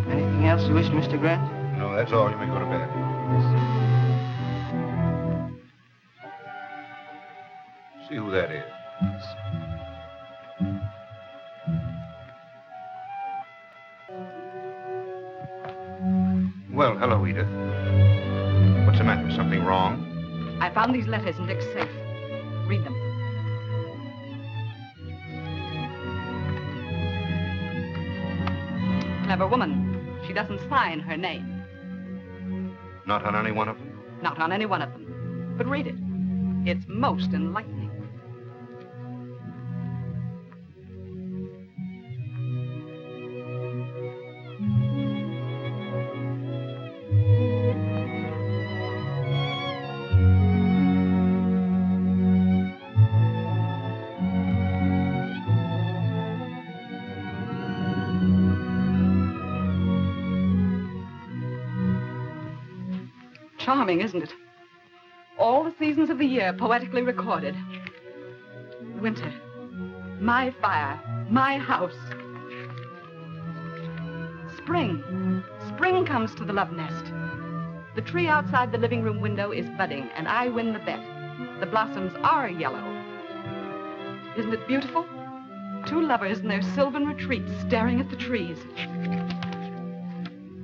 Anything else you wish, Mr. Grant? No, that's all. You may go to bed. See who that is. Well, hello, Edith. What's the matter? Something wrong? I found these letters in Dick's safe. Read them. Clever woman. She doesn't sign her name. Not on any one of them? Not on any one of them. But read it. It's most enlightening. Charming, isn't it? All the seasons of the year poetically recorded. Winter, my fire, my house. Spring, spring comes to the love nest. The tree outside the living room window is budding, and I win the bet. The blossoms are yellow. Isn't it beautiful? Two lovers in their sylvan retreat staring at the trees.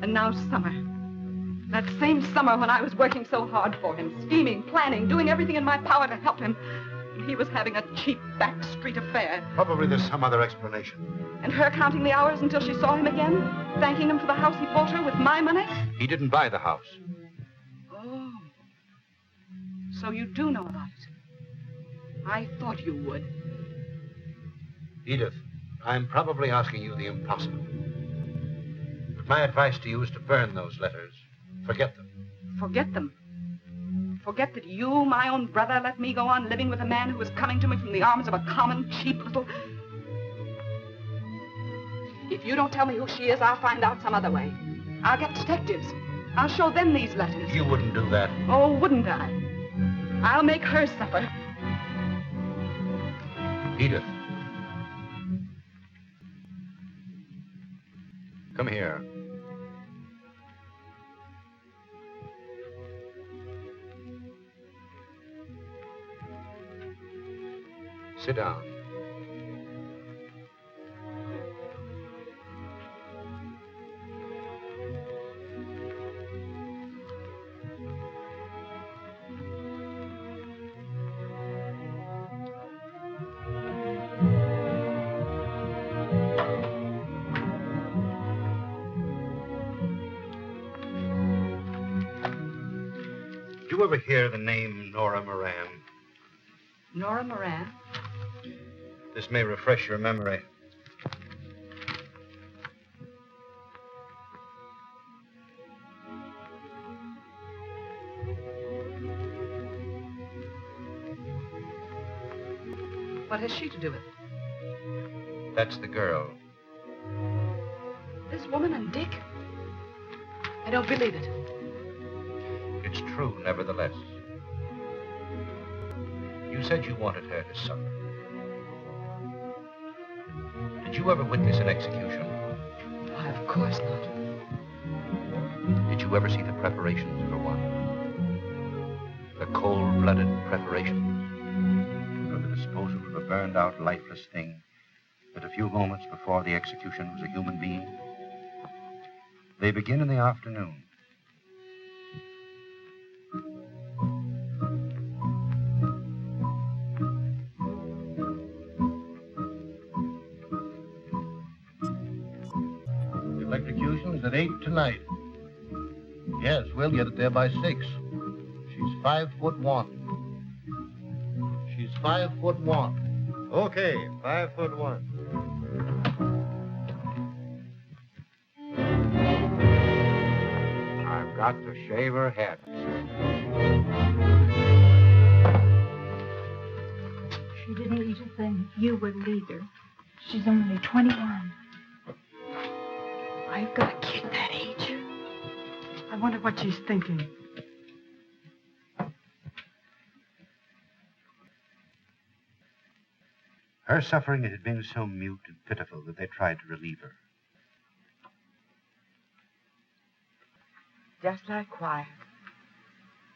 And now summer. That same summer when I was working so hard for him, scheming, planning, doing everything in my power to help him. And he was having a cheap back street affair. Probably there's some other explanation. And her counting the hours until she saw him again, thanking him for the house he bought her with my money? He didn't buy the house. Oh. So you do know about it. I thought you would. Edith, I'm probably asking you the impossible. But my advice to you is to burn those letters. Forget them. Forget them? Forget that you, my own brother, let me go on living with a man who was coming to me from the arms of a common, cheap little... If you don't tell me who she is, I'll find out some other way. I'll get detectives. I'll show them these letters. You wouldn't do that. Oh, wouldn't I? I'll make her suffer. Edith. Come here. Sit down. Did you ever hear the name Nora Moran? Nora Moran? This may refresh your memory. What has she to do with it? That's the girl. This woman and Dick? I don't believe it. It's true, nevertheless. You said you wanted her to suffer. Did you ever witness an execution? Why, of course not. Did you ever see the preparations for one? The cold-blooded preparations for the disposal of a burned-out, lifeless thing that a few moments before the execution was a human being? They begin in the afternoon. The electrocution is at 8 tonight. Yes, we'll get it there by 6. She's 5'1". She's 5'1". Okay, 5'1". I've got to shave her head. She didn't eat a thing. You wouldn't either. She's only 21. I've got a kid that age. I wonder what she's thinking. Her suffering had been so mute and pitiful that they tried to relieve her. Just lie quiet.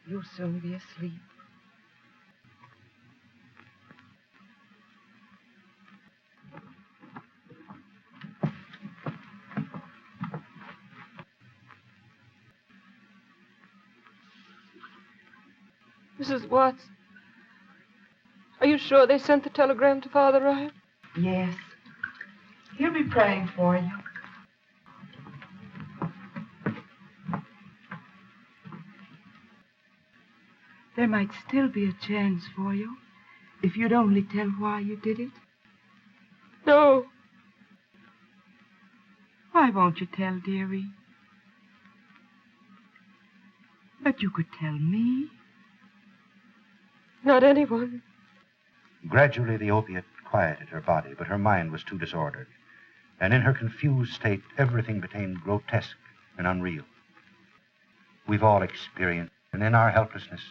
You'll soon be asleep. Mrs. Watts, are you sure they sent the telegram to Father Ryan? Yes. He'll be praying for you. There might still be a chance for you if you'd only tell why you did it. No. Why won't you tell, dearie? But you could tell me. Not anyone. Gradually, the opiate quieted her body, but her mind was too disordered. And in her confused state, everything became grotesque and unreal. We've all experienced, and in our helplessness,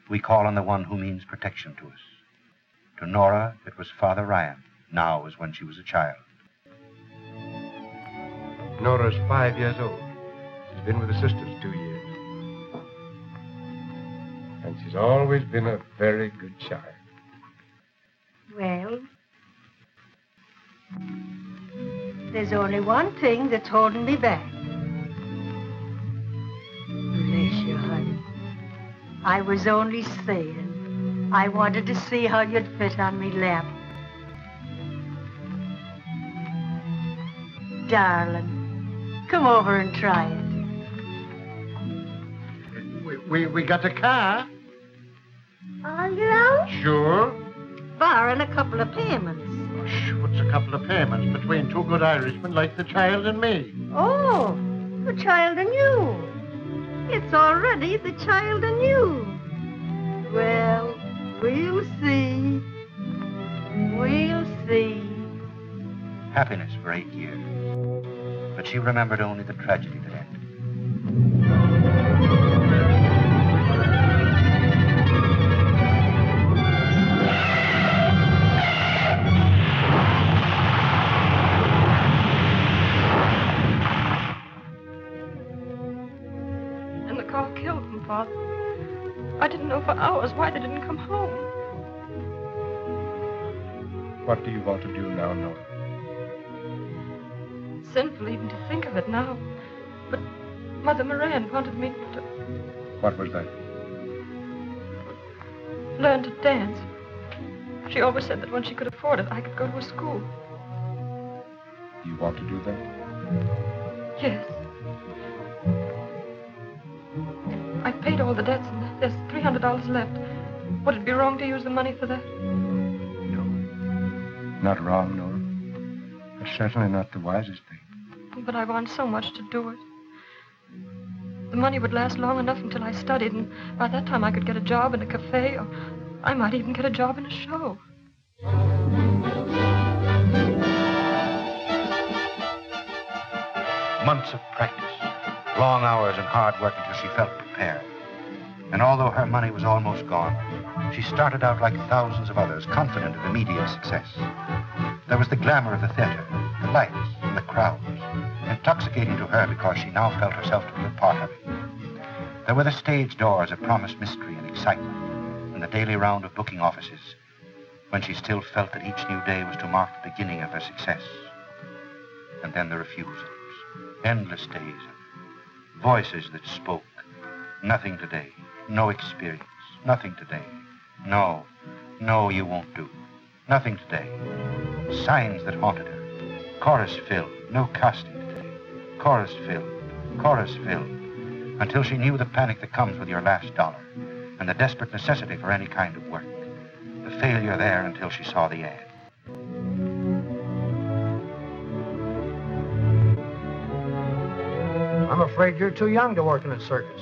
we call on the one who means protection to us. To Nora, it was Father Ryan. Now is when she was a child. Nora's 5 years old. She's been with the sisters 2 years. And she's always been a very good child. Well, there's only one thing that's holding me back. Bless you, honey. I was only saying I wanted to see how you'd fit on me lap. Darling, come over and try it. We got a car. All your own? Sure. Barring a couple of payments. What's a couple of payments between two good Irishmen like the child and me? Oh, the child and you. It's already the child and you. Well, we'll see. We'll see. Happiness for 8 years. But she remembered only the tragedy that ended. And the car killed them, Father. I didn't know for hours why they didn't come home. What do you want to do now, Nora? It's sinful even to think of it now. But Mother Moran wanted me to What was that? learn to dance. She always said that when she could afford it, I could go to a school. Do you want to do that? Yes. I've paid all the debts and there's $300 left. Would it be wrong to use the money for that? No. Not wrong, Nora. But certainly not the wisest thing. But I want so much to do it. The money would last long enough until I studied, and by that time I could get a job in a cafe, or I might even get a job in a show. months of practice, long hours and hard work until she felt prepared. And although her money was almost gone, she started out like thousands of others, confident of immediate success. There was the glamour of the theater, the lights, and the crowds, intoxicating to her because she now felt herself to be a part of it. There were the stage doors of promised mystery and excitement, and the daily round of booking offices, when she still felt that each new day was to mark the beginning of her success. And then the refusals, endless days, voices that spoke. Nothing today, no experience, nothing today. No, you won't do. Nothing today. Signs that haunted her. Chorus filled, no casting today. Chorus filled, until she knew the panic that comes with your last dollar and the desperate necessity for any kind of work. The failure there until she saw the ad. I'm afraid you're too young to work in a circus.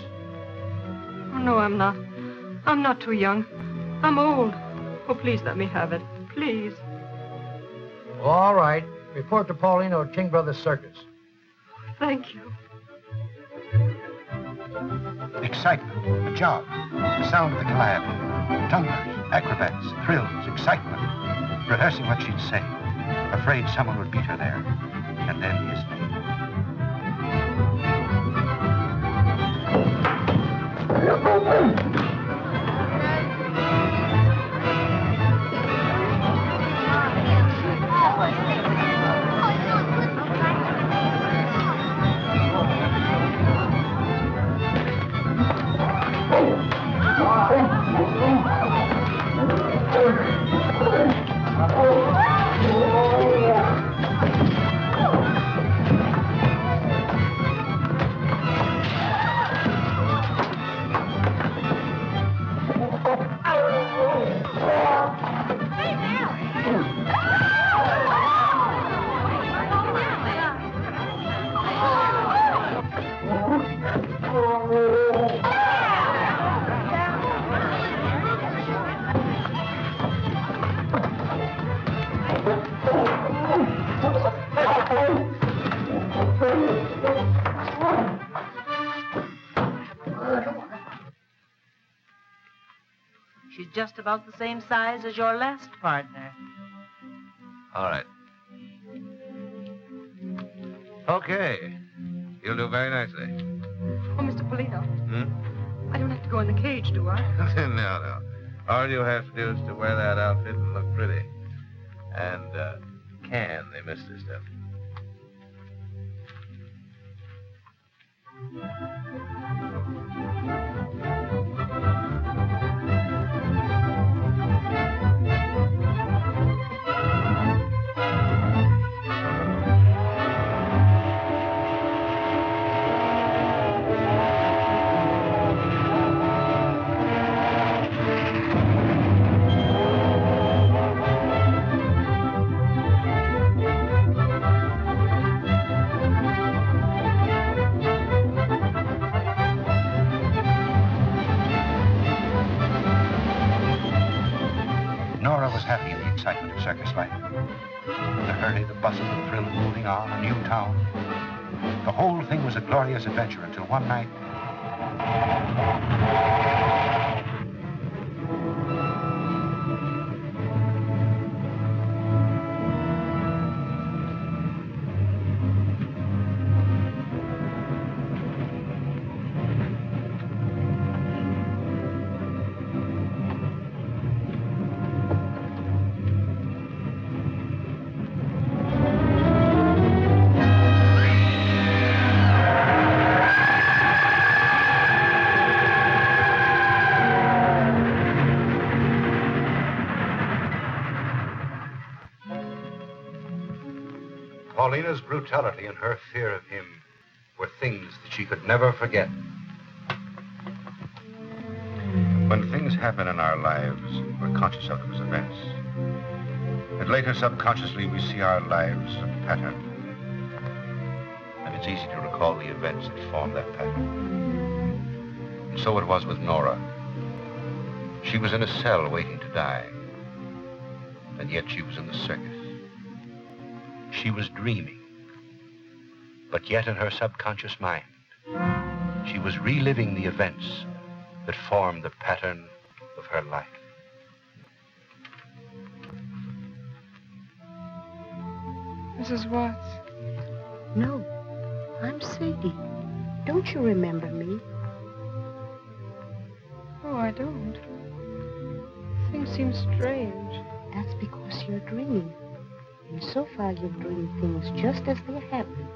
Oh, no, I'm not. I'm not too young. I'm old. Oh, please let me have it. Please. All right. Report to Paulino at King Brothers Circus. Thank you. Excitement, a job, the sound of the calliope, tumblers, acrobats, thrills, excitement, rehearsing what she'd say, afraid someone would beat her there, and then his name. She's just about the same size as your last partner. All right. Okay. You'll do very nicely. Oh, Mr. Polito. I don't have to go in the cage, do I? No. All you have to do is to wear that outfit and look pretty. And, can they miss this stuff? Nora was happy in the excitement of circus life. The hurry, the bustle, the thrill of moving on, a new town. The whole thing was a glorious adventure until one night... Paulina's brutality and her fear of him were things that she could never forget. When things happen in our lives, we're conscious of them as events. And later, subconsciously, we see our lives as a pattern. And it's easy to recall the events that form that pattern. And so it was with Nora. She was in a cell waiting to die. And yet she was in the circus. She was dreaming. But yet in her subconscious mind, she was reliving the events that formed the pattern of her life. Mrs. Watts. No, I'm Sadie. Don't you remember me? Oh, I don't. Things seem strange. That's because you're dreaming. And so far you've dreamed things just as they happen.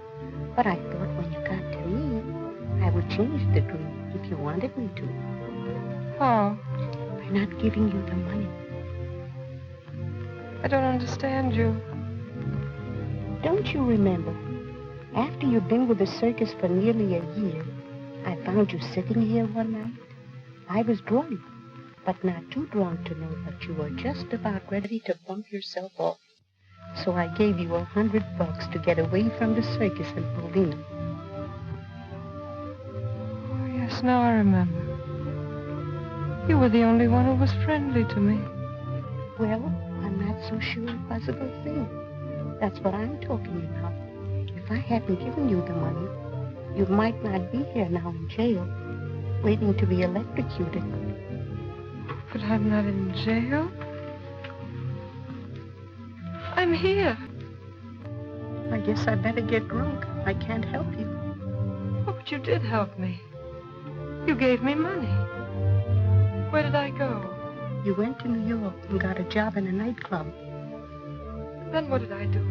But I thought when you got to me, I would change the dream if you wanted me to. How? By not giving you the money. I don't understand you. Don't you remember? After you've been with the circus for nearly a year, I found you sitting here one night. I was drunk, but not too drunk to know that you were just about ready to bump yourself off. So I gave you $100 to get away from the circus and Paulina. Oh, yes, now I remember. You were the only one who was friendly to me. Well, I'm not so sure it was a good thing. That's what I'm talking about. If I hadn't given you the money, you might not be here now in jail, waiting to be electrocuted. But I'm not in jail. I'm here. I guess I better get drunk. I can't help you. Oh, but you did help me. You gave me money. Where did I go? You went to New York and got a job in a nightclub. Then what did I do?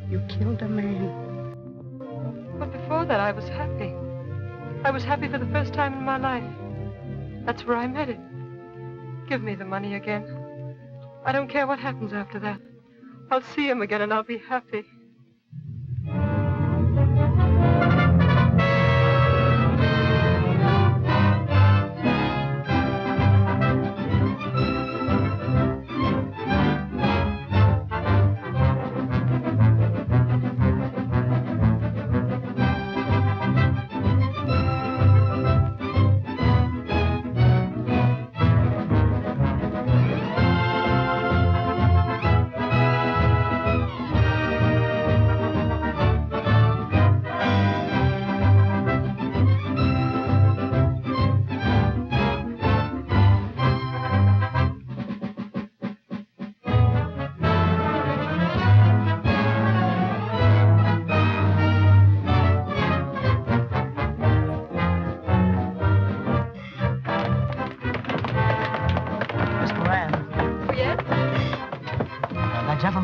You killed a man. But before that, I was happy. I was happy for the first time in my life. That's where I met him. Give me the money again. I don't care what happens after that. I'll see him again and I'll be happy.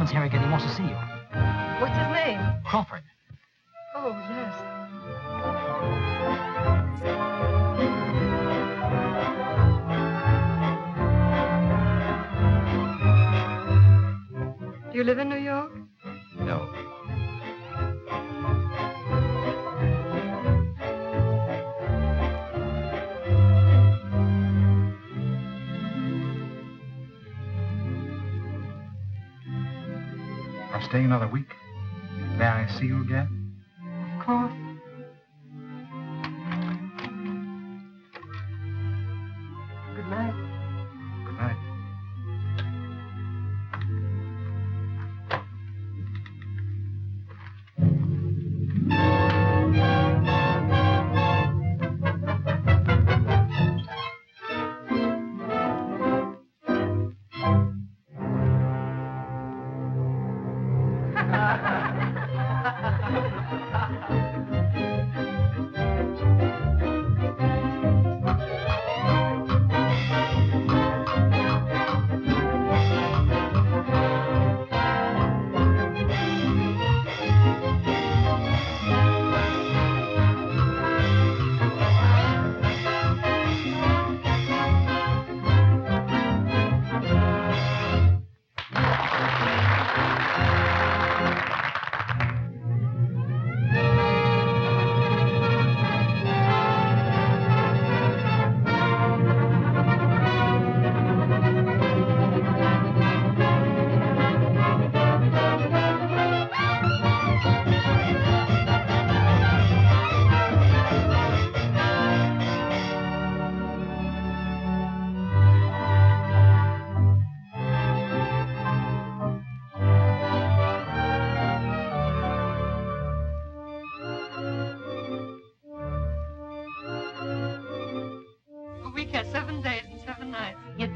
Here again. He wants to see you. What's his name? Crawford. Oh, yes. Do you live in New York? No. I'll stay another week. May I see you again? Of course. Good night. Good night.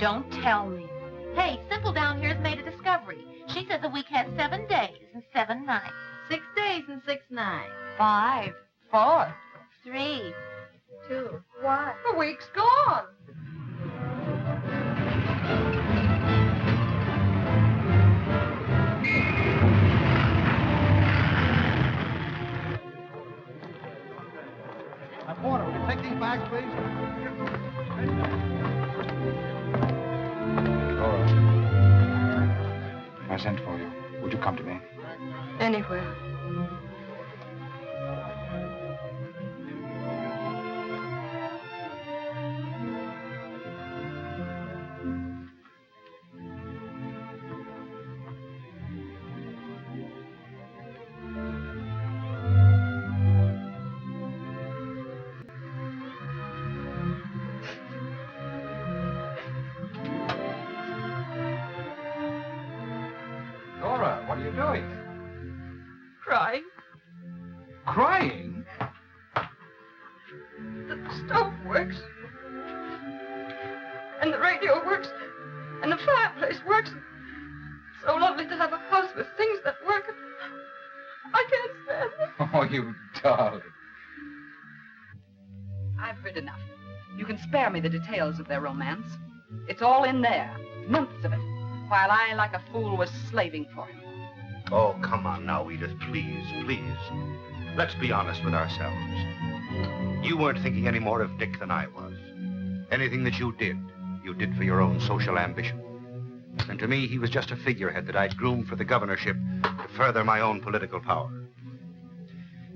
Don't tell me. Hey, Simple down here has made a discovery. She says a week has 7 days and 7 nights. 6 days and 6 nights. 5, 4, 3, 2, 1. The week's gone. Porter, will you take these bags, please? Nora, I sent for you. Would you come to me? Anywhere. Nora, what are you doing? Crying. Crying? The stove works. And the radio works. And the fireplace works. It's so lovely to have a house with things that work. I can't stand it. Oh, you darling. I've heard enough. You can spare me the details of their romance. It's all in there, months of it, while I, like a fool, was slaving for him. Oh, come on now, Edith, please, please. Let's be honest with ourselves. You weren't thinking any more of Dick than I was. Anything that you did for your own social ambition. And to me, he was just a figurehead that I'd groomed for the governorship to further my own political power.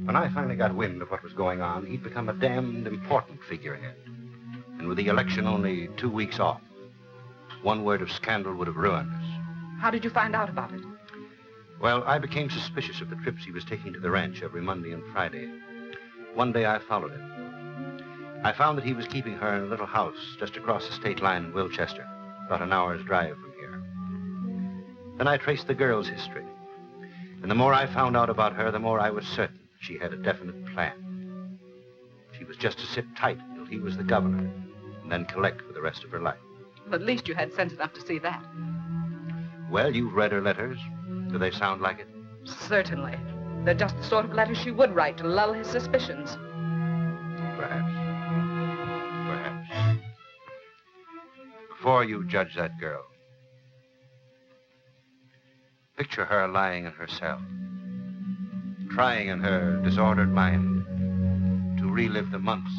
When I finally got wind of what was going on, he'd become a damned important figurehead. And with the election only 2 weeks off, one word of scandal would have ruined us. How did you find out about it? Well, I became suspicious of the trips he was taking to the ranch every Monday and Friday. One day I followed him. I found that he was keeping her in a little house just across the state line in Wilchester, about an hour's drive from here. Then I traced the girl's history. And the more I found out about her, the more I was certain she had a definite plan. She was just to sit tight until he was the governor, and then collect for the rest of her life. Well, at least you had sense enough to see that. Well, you've read her letters. Do they sound like it? Certainly. They're just the sort of letters she would write to lull his suspicions. Perhaps. Perhaps. Before you judge that girl, picture her lying in her cell, trying in her disordered mind to relive the months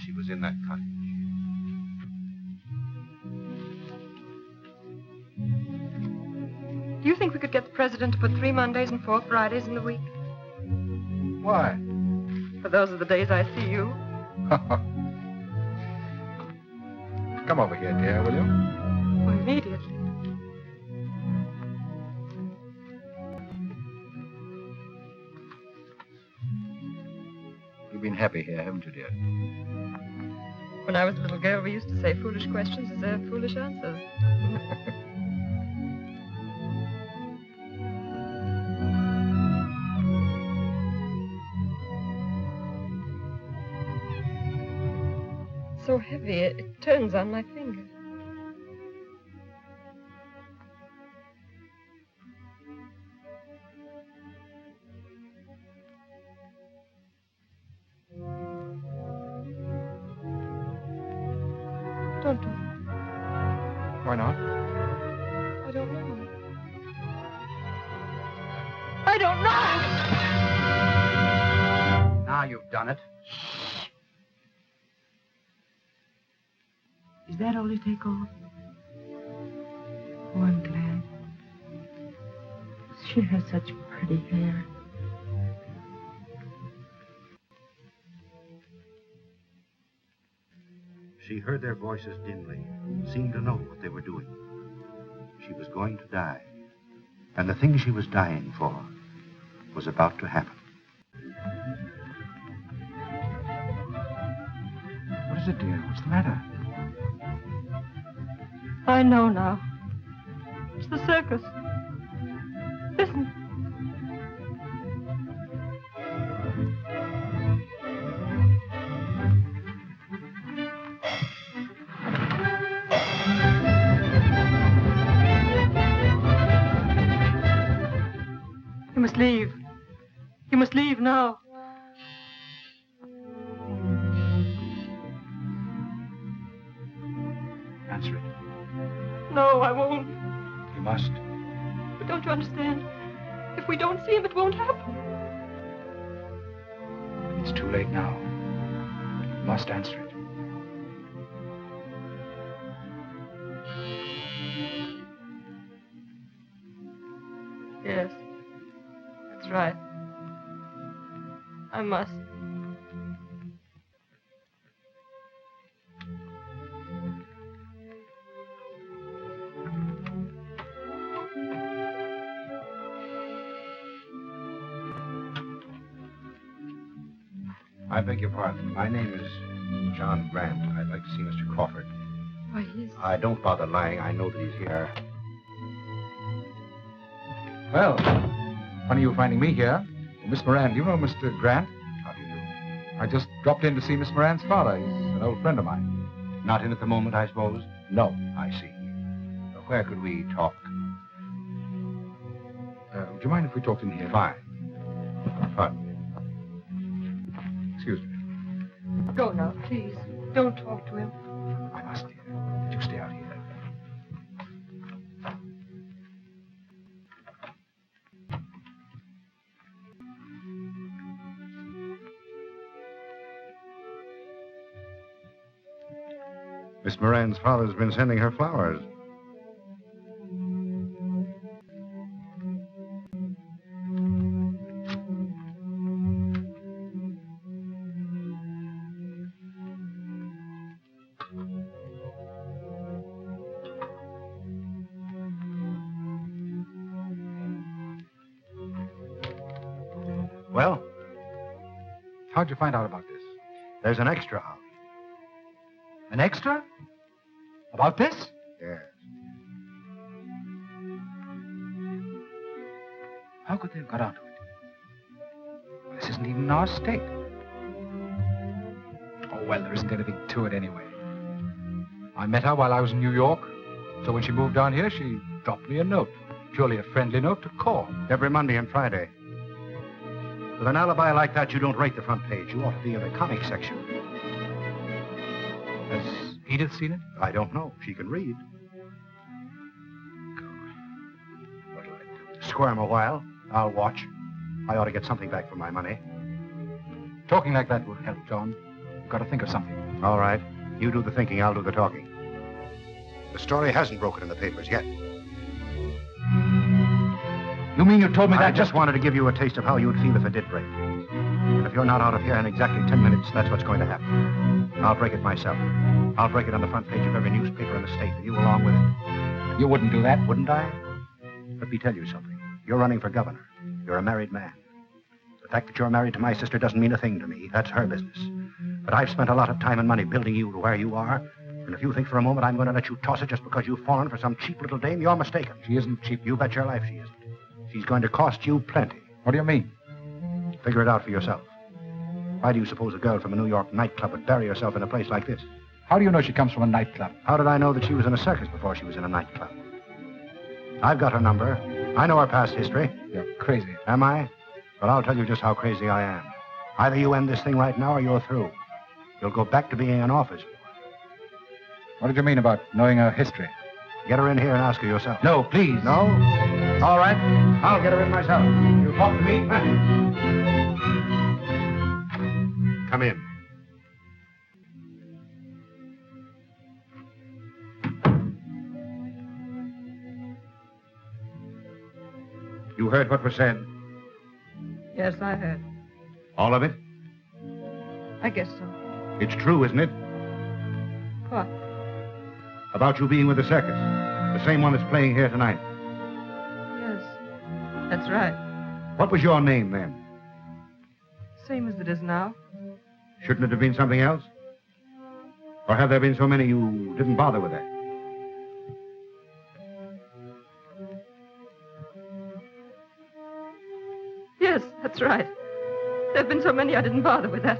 she was in that cottage. Do you think we could get the president to put 3 Mondays and 4 Fridays in the week? Why? For those are the days I see you. Come over here, dear, will you? Well, immediately. You've been happy here, haven't you, dear? When I was a little girl, we used to say foolish questions deserve foolish answers. So heavy, it turns on my finger. Don't do it. Why not? I don't know. I don't know! Now you've done it. Is that all you take off? Oh, I'm glad. She has such pretty hair. She heard their voices dimly, seemed to know what they were doing. She was going to die. And the thing she was dying for was about to happen. What is it, dear? What's the matter? I know now. It's the circus. Listen. You must leave. You must leave now. Answer it. No, I won't. You must. But don't you understand? If we don't see him, it won't happen. It's too late now. You must answer it. Yes. That's right. I must. I beg your pardon. My name is John Grant. I'd like to see Mr. Crawford. Why, he's... Don't bother lying. I know that he's here. Well, funny you finding me here. Well, Miss Moran, do you know Mr. Grant? How do you do? I just dropped in to see Miss Moran's father. He's an old friend of mine. Not in at the moment, I suppose? No. I see. Where could we talk? Would you mind if we talked in here? Fine. Pardon me. Excuse me. Go now, please. Don't talk to him. I must, dear. You stay out here. Miss Moran's father's been sending her flowers. Well? How'd you find out about this? There's an extra out. An extra? About this? Yes. How could they have got onto it? Well, this isn't even in our state. Oh, well, there isn't anything to it anyway. I met her while I was in New York. So when she moved down here, she dropped me a note. Purely a friendly note to call. Every Monday and Friday. With an alibi like that, you don't rate the front page. You ought to be in the comic section. Has Edith seen it? I don't know. She can read. What'll I do? Squirm a while. I'll watch. I ought to get something back for my money. Talking like that will help, John. You've got to think of something. All right. You do the thinking, I'll do the talking. The story hasn't broken in the papers yet. You mean you told me that I just wanted to give you a taste of how you'd feel if it did break. And if you're not out of here in exactly 10 minutes, that's what's going to happen. I'll break it myself. I'll break it on the front page of every newspaper in the state, and you along with it. You wouldn't do that? Wouldn't I? Let me tell you something. You're running for governor. You're a married man. The fact that you're married to my sister doesn't mean a thing to me. That's her business. But I've spent a lot of time and money building you to where you are. And if you think for a moment I'm going to let you toss it just because you've fallen for some cheap little dame, you're mistaken. She isn't cheap. You bet your life she isn't. She's going to cost you plenty. What do you mean? Figure it out for yourself. Why do you suppose a girl from a New York nightclub would bury herself in a place like this? How do you know she comes from a nightclub? How did I know that she was in a circus before she was in a nightclub? I've got her number. I know her past history. You're crazy. Am I? Well, I'll tell you just how crazy I am. Either you end this thing right now or you're through. You'll go back to being an office boy. What did you mean about knowing her history? Get her in here and ask her yourself. No, please. No? All right. I'll get her in myself. You talk to me? Come in. You heard what was said? Yes, I heard. All of it? I guess so. It's true, isn't it? What? About you being with the circus. The same one that's playing here tonight. Yes, that's right. What was your name then? Same as it is now. Shouldn't it have been something else? Or have there been so many you didn't bother with that? Yes, that's right. There have been so many I didn't bother with that.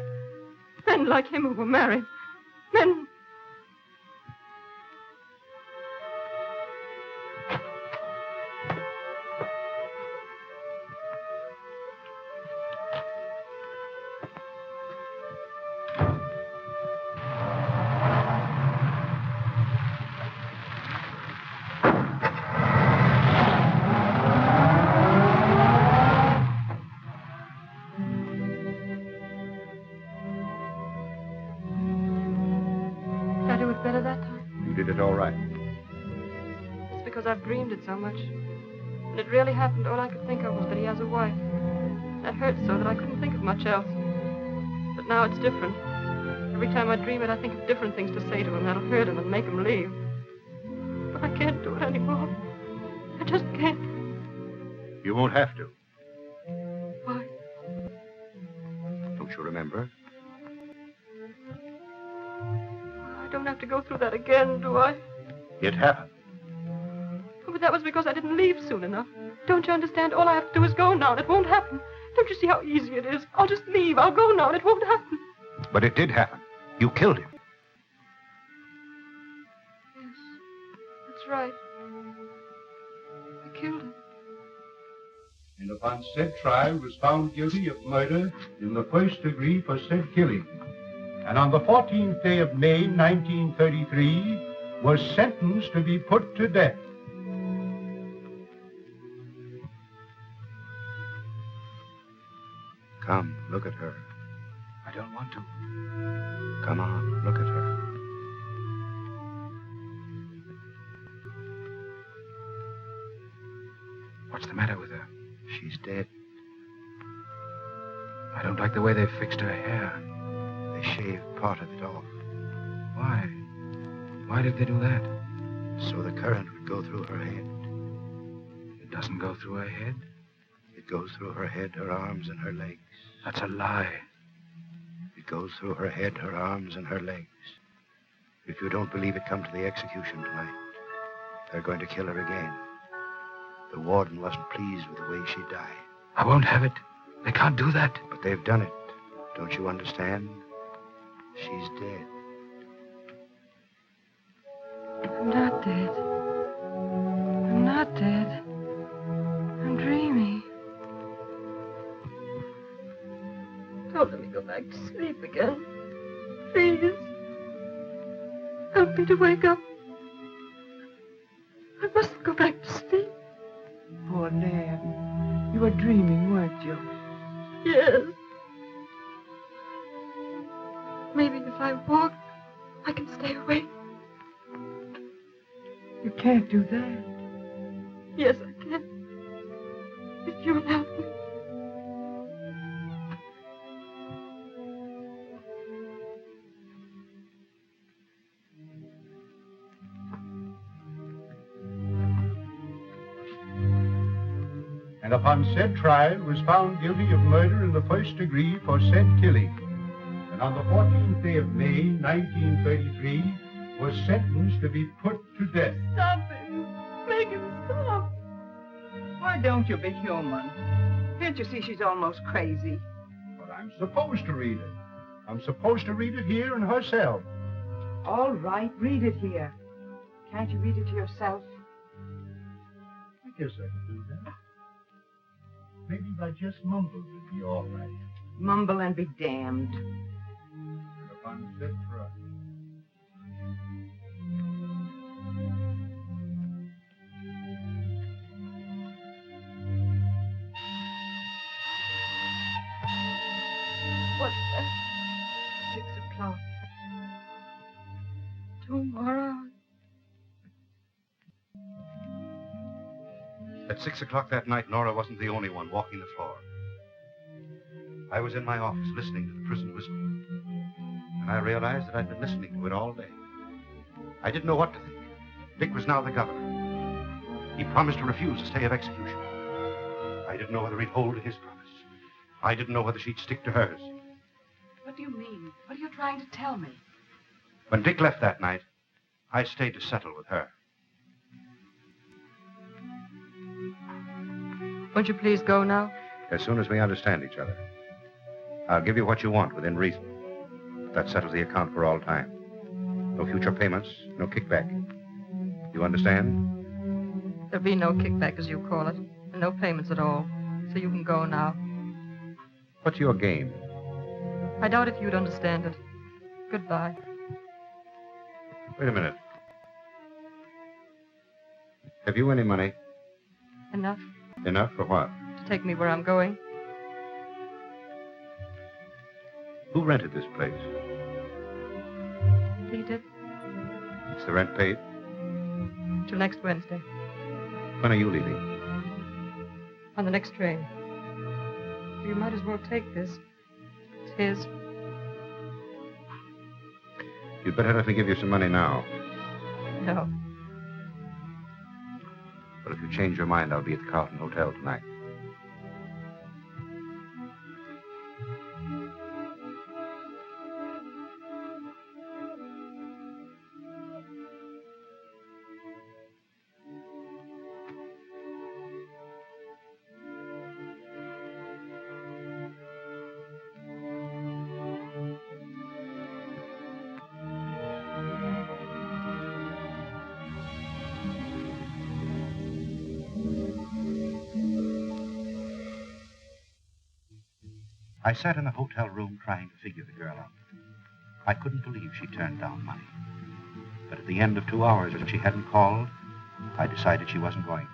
Men like him who were married. Men... I've dreamed it so much. When it really happened, all I could think of was that he has a wife. That hurt so that I couldn't think of much else. But now it's different. Every time I dream it, I think of different things to say to him that'll hurt him and make him leave. But I can't do it anymore. I just can't. You won't have to. Why? Don't you remember? I don't have to go through that again, do I? It happened. Oh, but that was because I didn't leave soon enough. Don't you understand? All I have to do is go now, and it won't happen. Don't you see how easy it is? I'll just leave. I'll go now, and it won't happen. But it did happen. You killed him. Yes, that's right. I killed him. And upon said trial was found guilty of murder in the first degree for said killing. And on the 14th day of May, 1933, was sentenced to be put to death. Come, look at her. I don't want to. Come on, look at her. What's the matter with her? She's dead. I don't like the way they fixed her hair. They shaved part of it off. Why? Why did they do that? So the current would go through her head. It doesn't go through her head? It goes through her head, her arms, and her legs. That's a lie. It goes through her head, her arms, and her legs. If you don't believe it, come to the execution tonight. They're going to kill her again. The warden wasn't pleased with the way she died. I won't have it. They can't do that. But they've done it. Don't you understand? She's dead. I'm not dead. I'm not dead. I'm dreaming. Don't let me go back to sleep again. Please. Help me to wake up. I mustn't go back to sleep. Poor Nan. You were dreaming, weren't you? Yes. Maybe if I walk, I can stay awake. You can't do that. Yes, I can. If you'll help me. And upon said trial was found guilty of murder in the first degree for said killing. And on the 14th day of May, 1933, was sentenced to be put to death. Stop it. Make him stop. Why don't you be human? Can't you see she's almost crazy? But I'm supposed to read it. I'm supposed to read it here in her cell. All right, read it here. Can't you read it to yourself? I guess I can do that. Maybe if I just mumbled, it'd be all right. Mumble and be damned. And upon said trial. What's that? 6 o'clock. Tomorrow. At 6 o'clock that night, Nora wasn't the only one walking the floor. I was in my office listening to the prison whistle. And I realized that I'd been listening to it all day. I didn't know what to think. Dick was now the governor. He promised to refuse a stay of execution. I didn't know whether he'd hold to his promise. I didn't know whether she'd stick to hers. What do you mean? What are you trying to tell me? When Dick left that night, I stayed to settle with her. Won't you please go now? As soon as we understand each other. I'll give you what you want within reason. That settles the account for all time. No future payments, no kickback. You understand? There'll be no kickback, as you call it, and no payments at all. So you can go now. What's your game? I doubt if you'd understand it. Goodbye. Wait a minute. Have you any money? Enough Enough for what? to take me where I'm going. Who rented this place? He did. Is the rent paid? Till next Wednesday. When are you leaving? On the next train. You might as well take this. It's his. You'd better let me give you some money now. No. But if you change your mind, I'll be at the Carlton Hotel tonight. I sat in the hotel room trying to figure the girl out. I couldn't believe she turned down money. But at the end of 2 hours, when she hadn't called, I decided she wasn't going to.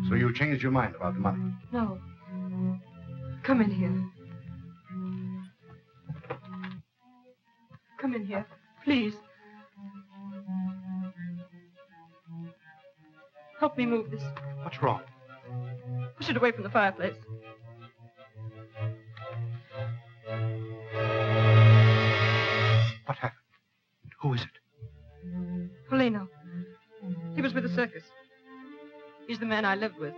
So you changed your mind about the money? No. Come in here. Come in here, please. Help me move this. What's wrong? Push it away from the fireplace. What happened? Who is it? Polino. He was with the circus. He's the man I lived with.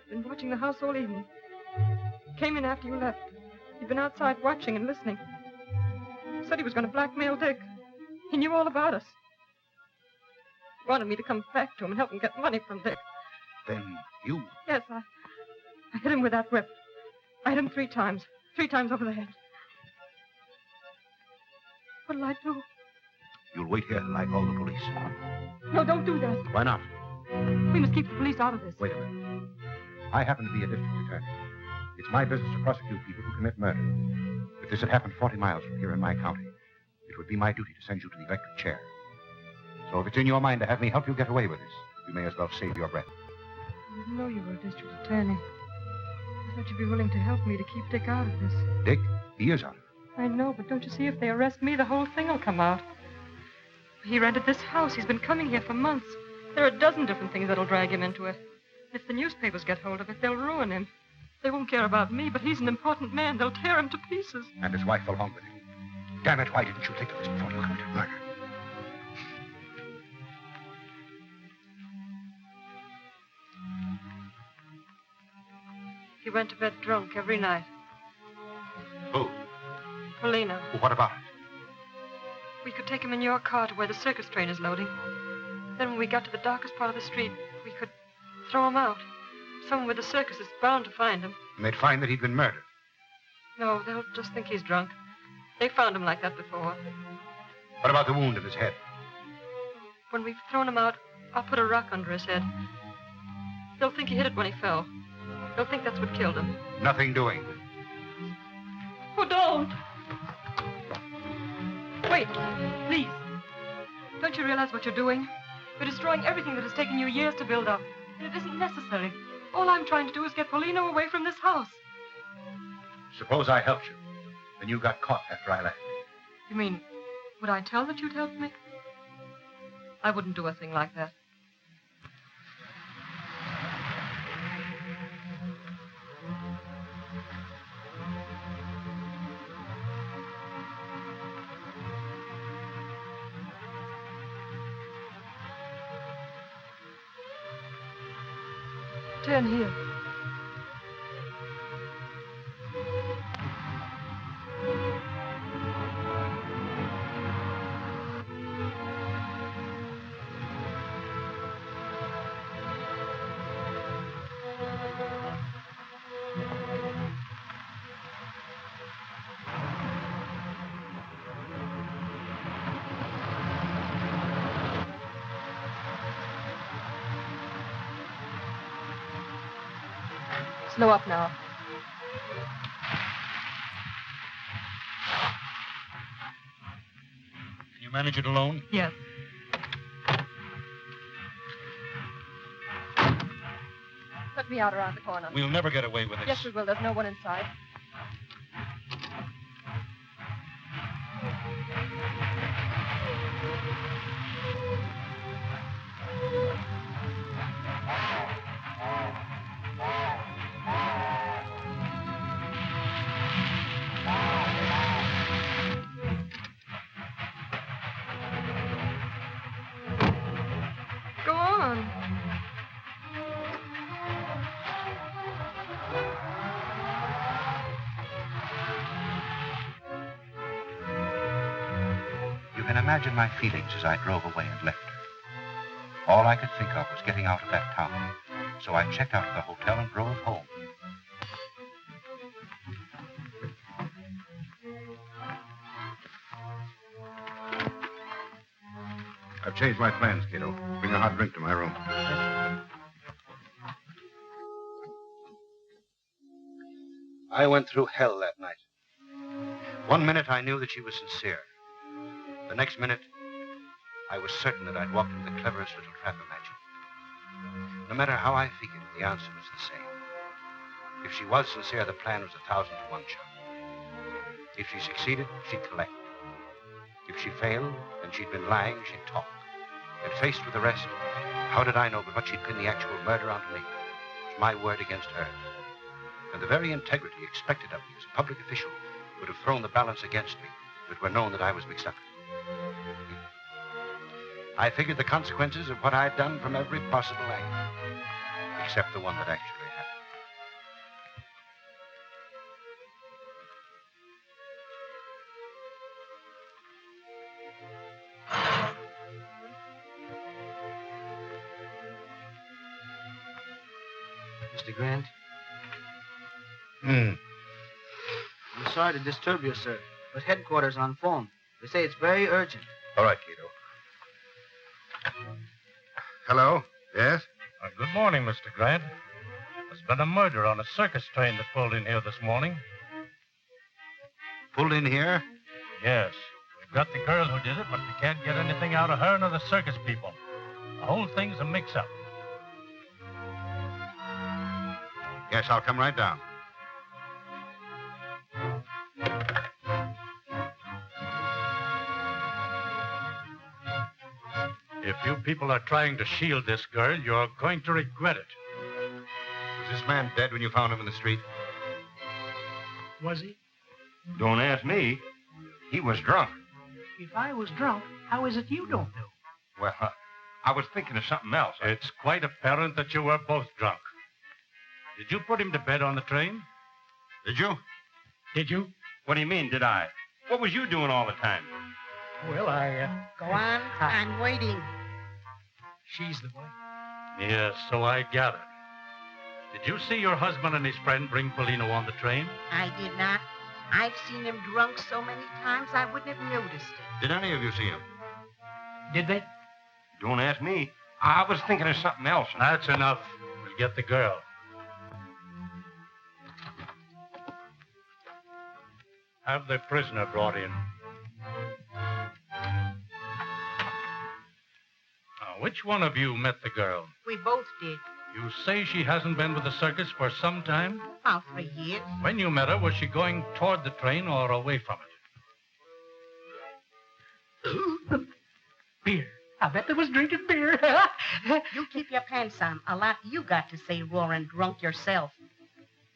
Been watching the house all evening. Came in after you left. He'd been outside watching and listening. Said he was going to blackmail Dick. He knew all about us. Wanted me to come back to him and help him get money from Dick. Then you... Yes, I hit him with that whip. I hit him 3 times. 3 times over the head. What'll I do? You'll wait here and I call the police. No, don't do that. Why not? We must keep the police out of this. Wait a minute. I happen to be a district attorney. It's my business to prosecute people who commit murder. If this had happened 40 miles from here in my county, it would be my duty to send you to the electric chair. So if it's in your mind to have me help you get away with this, you may as well save your breath. I didn't know you were a district attorney. I thought you'd be willing to help me to keep Dick out of this. Dick? He is out of it. I know, but don't you see, if they arrest me, the whole thing will come out. He rented this house. He's been coming here for months. There are a dozen different things that'll drag him into it. If the newspapers get hold of it, they'll ruin him. They won't care about me, but he's an important man. They'll tear him to pieces. And his wife along with him. Damn it, why didn't you think of this before you committed murder? He went to bed drunk every night. Who? Polino. Well, what about it? We could take him in your car to where the circus train is loading. Then when we got to the darkest part of the street, we could throw him out. Someone with the circus is bound to find him. And they'd find that he'd been murdered. No, they'll just think he's drunk. They found him like that before. What about the wound in his head? When we've thrown him out, I'll put a rock under his head. They'll think he hit it when he fell. They'll think that's what killed him. Nothing doing. Oh, don't! Wait, please. Don't you realize what you're doing? You're destroying everything that has taken you years to build up. And it isn't necessary. All I'm trying to do is get Polino away from this house. Suppose I helped you. Then you got caught after I left. You mean, would I tell that you'd help me? I wouldn't do a thing like that. Turn here. Slow up now. manage it alone? Yes. Let me out around the corner. We'll never get away with this. Yes, we will. There's no one inside. Go on. You can imagine my feelings as I drove away and left her. All I could think of was getting out of that town. So I checked out of the hotel and drove home. I've changed my plans, Cato. Bring a hot drink to my room. I went through hell that night. One minute I knew that she was sincere. The next minute, I was certain that I'd walked into the cleverest little trap imagined. No matter how I figured, the answer was the same. If she was sincere, the plan was 1,000 to 1 shot. If she succeeded, she'd collect. If she failed, and she'd been lying, she'd talk. And faced with the rest, how did I know but what she'd pin the actual murder onto me? It was my word against hers. And the very integrity expected of me as a public official would have thrown the balance against me if it were known that I was mixed up. I figured the consequences of what I'd done from every possible angle, except the one that actually happened. Mr. Grant? Hmm. I'm sorry to disturb you, sir, but headquarters on phone. They say it's very urgent. All right, Cato. Hello? Yes? Good morning, Mr. Grant. There's been a murder on a circus train that pulled in here this morning. Pulled in here? Yes. We've got the girl who did it, but we can't get anything out of her nor the circus people. The whole thing's a mix-up. Yes, I'll come right down. If you people are trying to shield this girl, you're going to regret it. Was this man dead when you found him in the street? Was he? Don't ask me. He was drunk. If I was drunk, how is it you don't know? Well, I was thinking of something else. It's quite apparent that you were both drunk. Did you put him to bed on the train? Did you? Did you? What do you mean, did I? What was you doing all the time? Well, Go on. I'm waiting. She's the one. Yes, so I gathered. Did you see your husband and his friend bring Polino on the train? I did not. I've seen him drunk so many times I wouldn't have noticed it. Did any of you see him? Did they? Don't ask me. I was thinking of something else. That's enough. We'll get the girl. Have the prisoner brought in. Now, which one of you met the girl? We both did. You say she hasn't been with the circus for some time? About 3 years. When you met her, was she going toward the train or away from it? Beer. I bet they was drinking beer. You keep your pants on. A lot you got to say, roaring drunk yourself.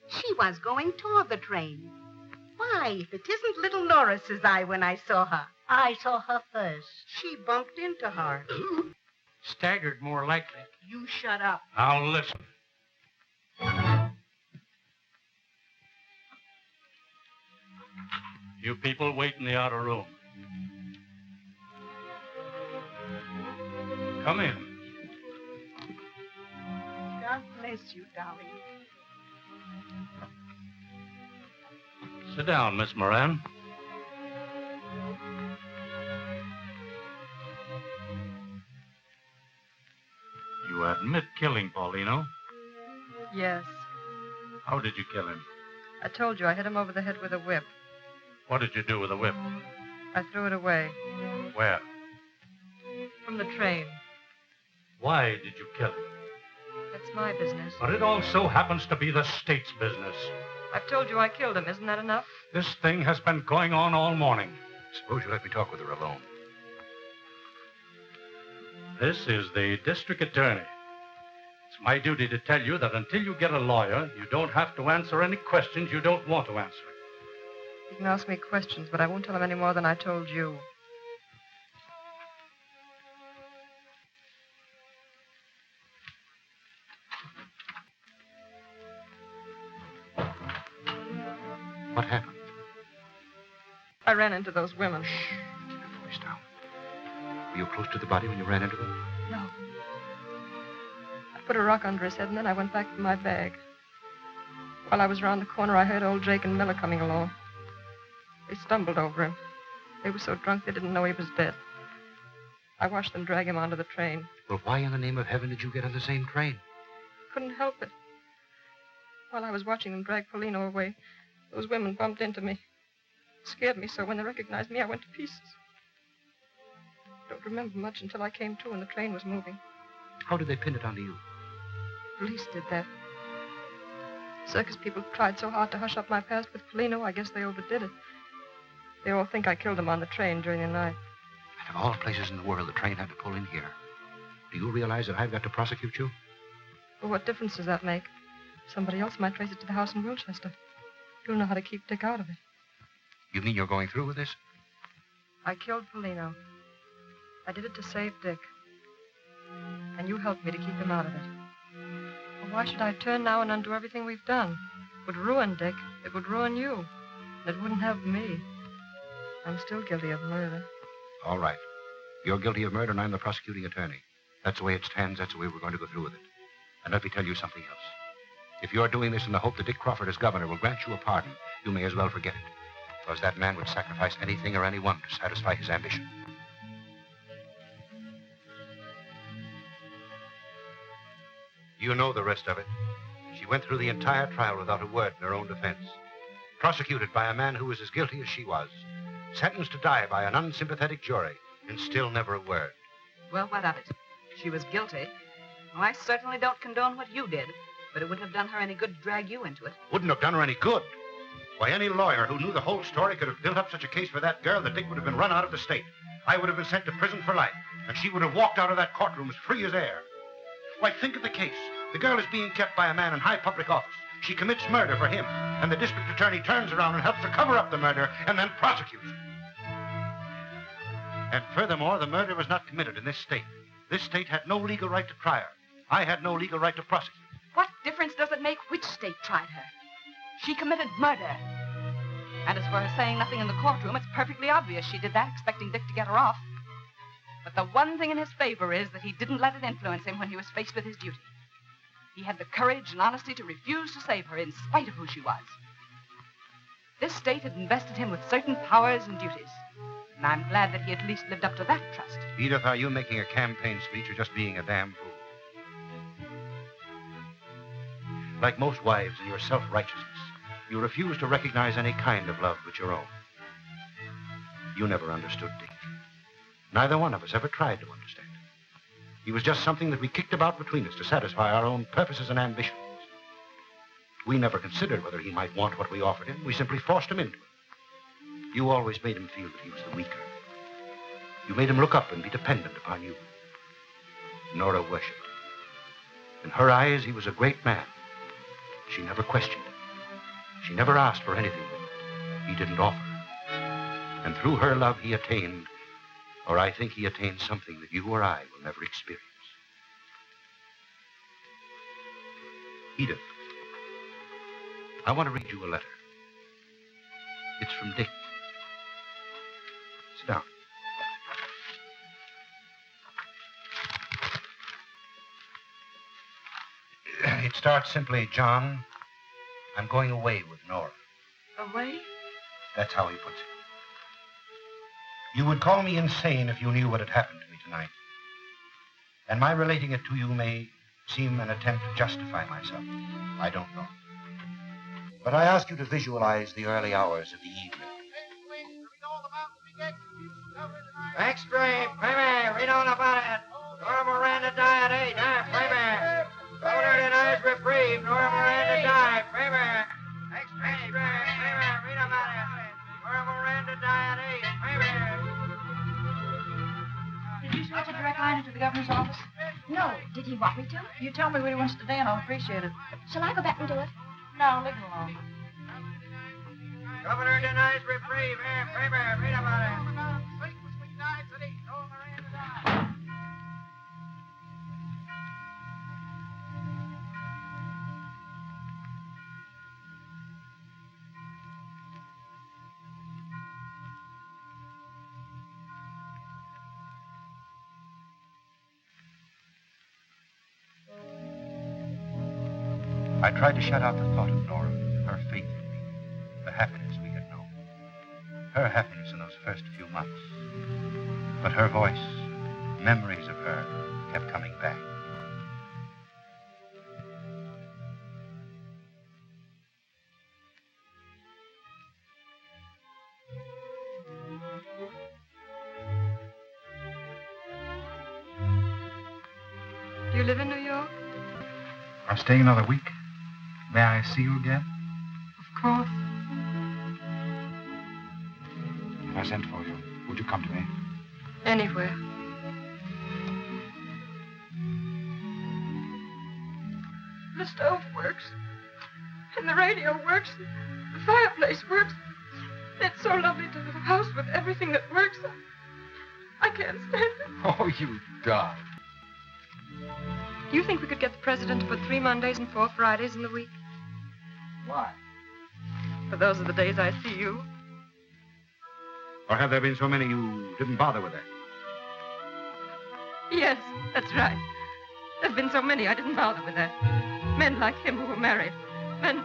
She was going toward the train. Why, if it isn't little Nora, says I when I saw her. I saw her first. She bumped into her. Staggered, more likely. You shut up. Now, listen. You people wait in the outer room. Come in. God bless you, darling. Sit down, Miss Moran. You admit killing Paulino? Yes. How did you kill him? I told you I hit him over the head with a whip. What did you do with the whip? I threw it away. Where? From the train. Why did you kill him? That's my business. But it also happens to be the state's business. I've told you I killed him. Isn't that enough? This thing has been going on all morning. Suppose you let me talk with her alone. This is the district attorney. It's my duty to tell you that until you get a lawyer, you don't have to answer any questions you don't want to answer. You can ask me questions, but I won't tell him any more than I told you. What happened? I ran into those women. Keep your voice down. Were you close to the body when you ran into them? No. I put a rock under his head, and then I went back for my bag. While I was around the corner, I heard old Jake and Miller coming along. They stumbled over him. They were so drunk they didn't know he was dead. I watched them drag him onto the train. Well, why in the name of heaven did you get on the same train? Couldn't help it. While I was watching them drag Polino away, those women bumped into me. It scared me so when they recognized me, I went to pieces. I don't remember much until I came to and the train was moving. How did they pin it onto you? Police did that. Circus people tried so hard to hush up my past with Polino, I guess they overdid it. They all think I killed him on the train during the night. And of all places in the world, the train had to pull in here. Do you realize that I've got to prosecute you? Well, what difference does that make? Somebody else might trace it to the house in Wilchester. You'll know how to keep Dick out of it. You mean you're going through with this? I killed Polino. I did it to save Dick. And you helped me to keep him out of it. Well, why should I turn now and undo everything we've done? It would ruin Dick. It would ruin you. And it wouldn't help me. I'm still guilty of murder. All right. You're guilty of murder, and I'm the prosecuting attorney. That's the way it stands. That's the way we're going to go through with it. And let me tell you something else. If you're doing this in the hope that Dick Crawford as governor will grant you a pardon, you may as well forget it. Because that man would sacrifice anything or anyone to satisfy his ambition. You know the rest of it. She went through the entire trial without a word in her own defense. Prosecuted by a man who was as guilty as she was. Sentenced to die by an unsympathetic jury, and still never a word. Well, what of it? She was guilty. Well, I certainly don't condone what you did, but it wouldn't have done her any good to drag you into it. Wouldn't have done her any good. Why, any lawyer who knew the whole story could have built up such a case for that girl that Dick would have been run out of the state. I would have been sent to prison for life, and she would have walked out of that courtroom as free as air. Why, think of the case. The girl is being kept by a man in high public office. She commits murder for him, and the district attorney turns around and helps her cover up the murder and then prosecutes her. And furthermore, the murder was not committed in this state. This state had no legal right to try her. I had no legal right to prosecute. What difference does it make which state tried her? She committed murder. And as for her saying nothing in the courtroom, it's perfectly obvious she did that, expecting Dick to get her off. But the one thing in his favor is that he didn't let it influence him when he was faced with his duty. He had the courage and honesty to refuse to save her in spite of who she was. This state had invested him with certain powers and duties. And I'm glad that he at least lived up to that trust. Edith, are you making a campaign speech or just being a damn fool? Like most wives in your self-righteousness, you refuse to recognize any kind of love but your own. You never understood Dick. Neither one of us ever tried to understand him. He was just something that we kicked about between us to satisfy our own purposes and ambitions. We never considered whether he might want what we offered him. We simply forced him into it. You always made him feel that he was the weaker. You made him look up and be dependent upon you. Nora worshipped him. In her eyes, he was a great man. She never questioned him. She never asked for anything that he didn't offer. And through her love, he attained, or I think he attained something that you or I will never experience. Edith, I want to read you a letter. It's from Dick. Sit down. It starts simply, John, I'm going away with Nora. Away? That's how he puts it. You would call me insane if you knew what had happened to me tonight. And my relating it to you may seem an attempt to justify myself. I don't know. But I ask you to visualize the early hours of the evening. Extreme, baby, read on about it. Nora Miranda died at 8, baby. Governor denies reprieve. Nora Miranda died, baby. Extreme, baby, read about it. Nora Miranda died at 8, baby. Did you switch a direct line into the governor's office? No. Did he want me to? You tell me what he wants today, and I'll appreciate it. Shall I go back and do it? No, leave it alone. Governor denies reprieve. Baby, read about it. I tried to shut out the thought of Nora, her faith in me, the happiness we had known. Her happiness in those first few months. But her voice, memories of her, kept coming back. Do you live in New York? I'm staying another week. May I see you again? Of course. If I sent for you, would you come to me? Anywhere. The stove works. And the radio works. The fireplace works. It's so lovely to have a house with everything that works. I can't stand it. Oh, you doll. Do you think we could get the president to put 3 Mondays and 4 Fridays in the week? Why? For those are the days I see you. Or have there been so many you didn't bother with her? Yes, that's right. There's been so many I didn't bother with that. Men like him who were married. Men...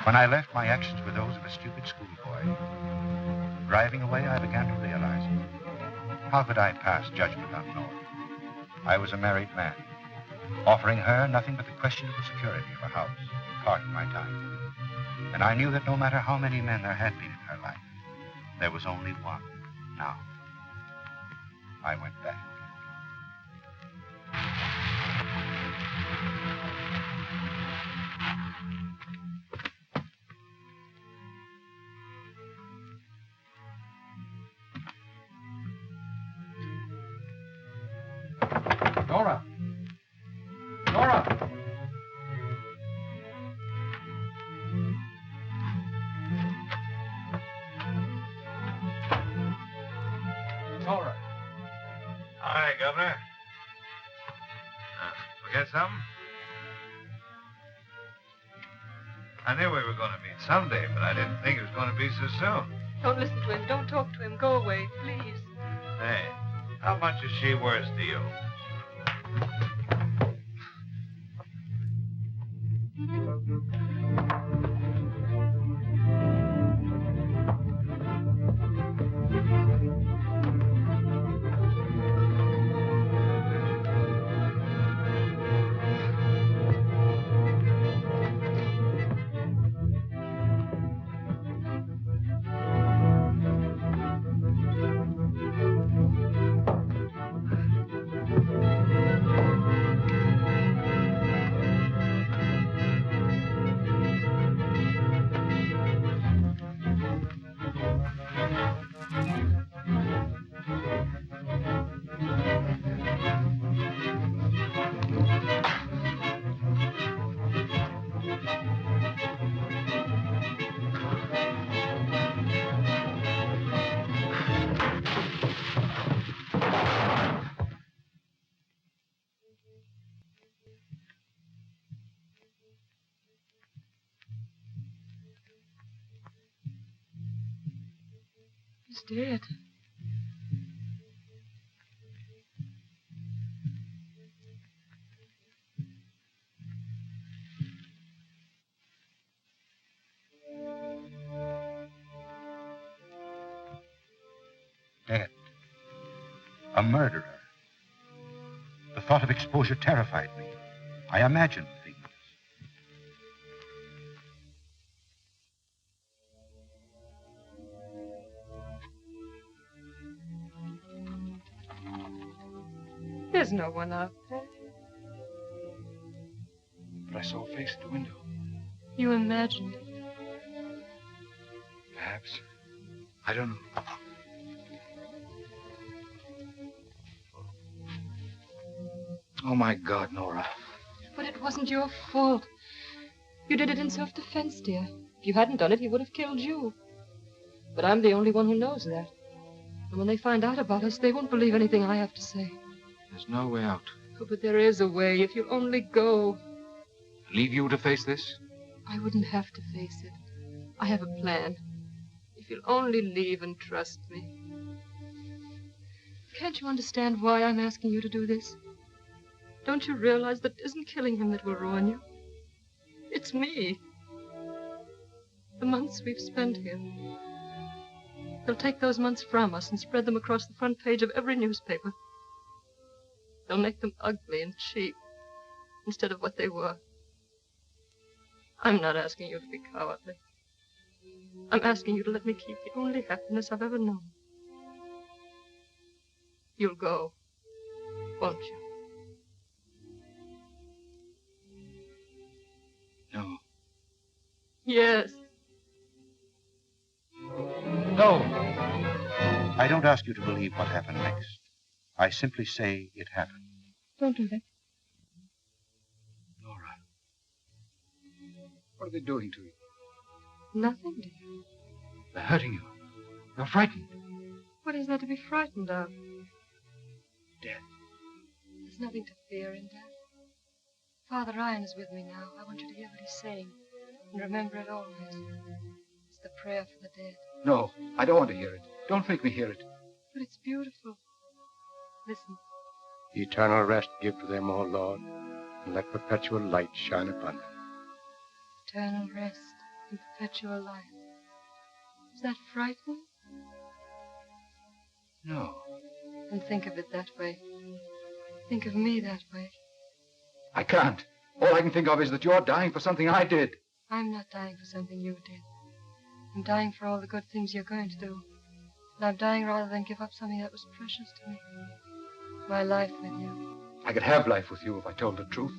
When I left, my actions were those of a stupid schoolboy. Driving away, I began to realize it. How could I pass judgment on Nora? I was a married man, offering her nothing but the questionable security of a house and part of my time. And I knew that no matter how many men there had been in her life, there was only one now. I went back. Nora! Nora! Nora! Hi, Governor. Forget something? I knew we were going to meet someday, but I didn't think it was going to be so soon. Don't listen to him. Don't talk to him. Go away, please. Hey, how much is she worth to you? He's dead. dead. A murderer. The thought of exposure terrified me. I imagined things. There's no one out there. But I saw a face at the window. You imagined it. Perhaps. I don't know. Oh, my God, Nora. But it wasn't your fault. You did it in self-defense, dear. If you hadn't done it, he would have killed you. But I'm the only one who knows that. And when they find out about us, they won't believe anything I have to say. There's no way out. Oh, but there is a way, if you'll only go. Leave you to face this? I wouldn't have to face it. I have a plan. If you'll only leave and trust me. Can't you understand why I'm asking you to do this? Don't you realize that it isn't killing him that will ruin you? It's me. The months we've spent here. They'll take those months from us and spread them across the front page of every newspaper. They'll make them ugly and cheap instead of what they were. I'm not asking you to be cowardly. I'm asking you to let me keep the only happiness I've ever known. You'll go, won't you? No. Yes. No. I don't ask you to believe what happened next. I simply say it happened. Don't do that. Nora. What are they doing to you? Nothing, dear. They're hurting you. You're frightened. What is there to be frightened of? Death. There's nothing to fear in death. Father Ryan is with me now. I want you to hear what he's saying. And remember it always. It's the prayer for the dead. No, I don't want to hear it. Don't make me hear it. But it's beautiful. Listen. Eternal rest give to them, O Lord, and let perpetual light shine upon them. Eternal rest and perpetual life. Is that frightening? No. Then think of it that way. Think of me that way. I can't. All I can think of is that you're dying for something I did. I'm not dying for something you did. I'm dying for all the good things you're going to do. And I'm dying rather than give up something that was precious to me. My life with you. I could have life with you if I told the truth.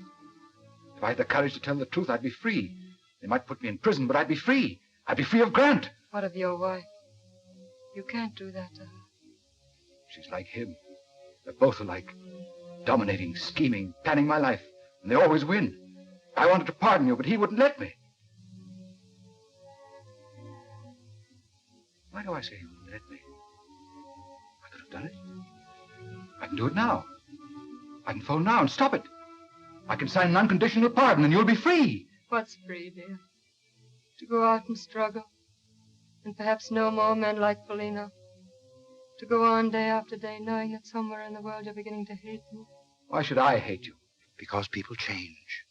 If I had the courage to tell the truth, I'd be free. They might put me in prison, but I'd be free. I'd be free of Grant. What of your wife? You can't do that to her. She's like him. They're both alike. Dominating, scheming, planning my life. And they always win. I wanted to pardon you, but he wouldn't let me. Why do I say he wouldn't let me? I could have done it. I can do it now. I can phone now and stop it. I can sign an unconditional pardon and you'll be free. What's free, dear? To go out and struggle. And perhaps no more men like Polino. To go on day after day knowing that somewhere in the world you're beginning to hate me. Why should I hate you? Because people change.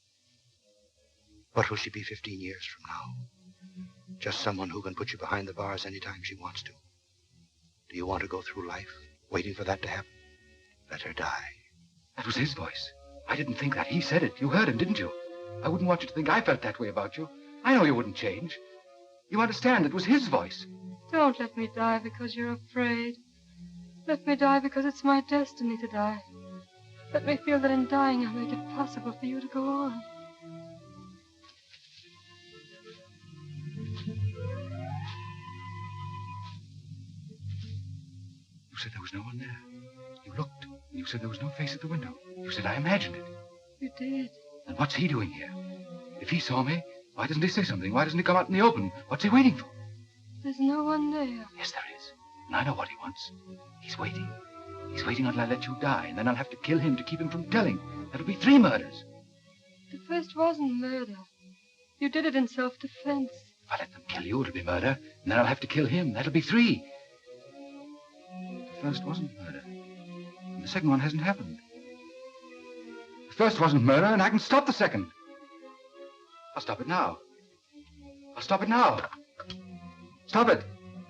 What will she be 15 years from now? Just someone who can put you behind the bars anytime she wants to. Do you want to go through life waiting for that to happen? Let her die. That was his voice. I didn't think that. He said it. You heard him, didn't you? I wouldn't want you to think I felt that way about you. I know you wouldn't change. You understand it was his voice. Don't let me die because you're afraid. Let me die because it's my destiny to die. Let me feel that in dying I'll make it possible for you to go on. You said there was no one there. You looked, and you said there was no face at the window. You said I imagined it. You did. And what's he doing here? If he saw me, why doesn't he say something? Why doesn't he come out in the open? What's he waiting for? There's no one there. Yes, there is. And I know what he wants. He's waiting. He's waiting until I let you die, and then I'll have to kill him to keep him from telling. That'll be 3 murders. The first wasn't murder. You did it in self-defense. If I let them kill you, it'll be murder, and then I'll have to kill him. That'll be 3. The first wasn't murder. And the second one hasn't happened. The first wasn't murder, and I can stop the second. I'll stop it now. I'll stop it now. Stop it.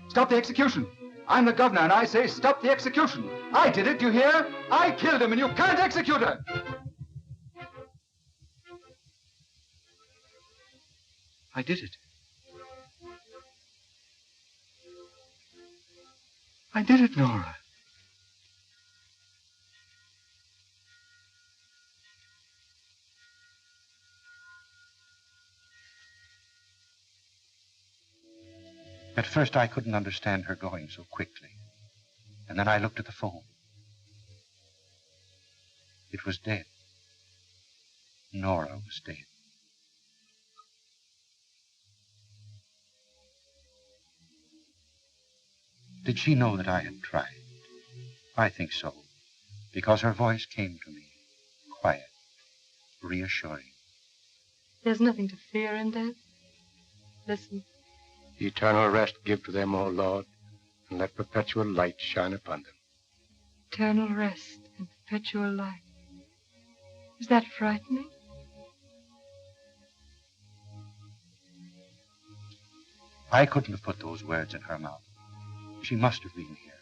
Stop the execution. I'm the governor, and I say stop the execution. I did it, you hear? I killed him, and you can't execute her. I did it. I did it, Nora. At first, I couldn't understand her going so quickly. And then I looked at the phone. It was dead. Nora was dead. Did she know that I had tried? I think so, because her voice came to me, quiet, reassuring. There's nothing to fear in death. Listen. Eternal rest give to them, O Lord, and let perpetual light shine upon them. Eternal rest and perpetual light. Is that frightening? I couldn't have put those words in her mouth. She must have been here.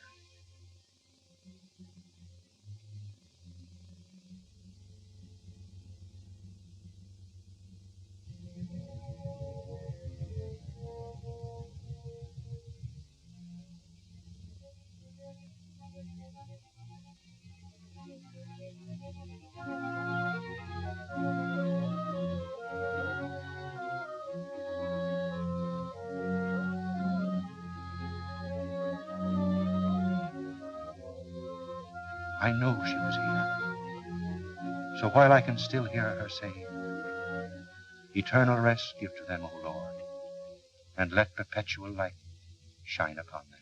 I know she was here. So while I can still hear her saying, eternal rest give to them, O Lord, and let perpetual light shine upon them.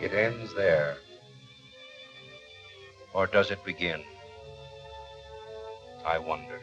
It ends there. Or does it begin? I wonder.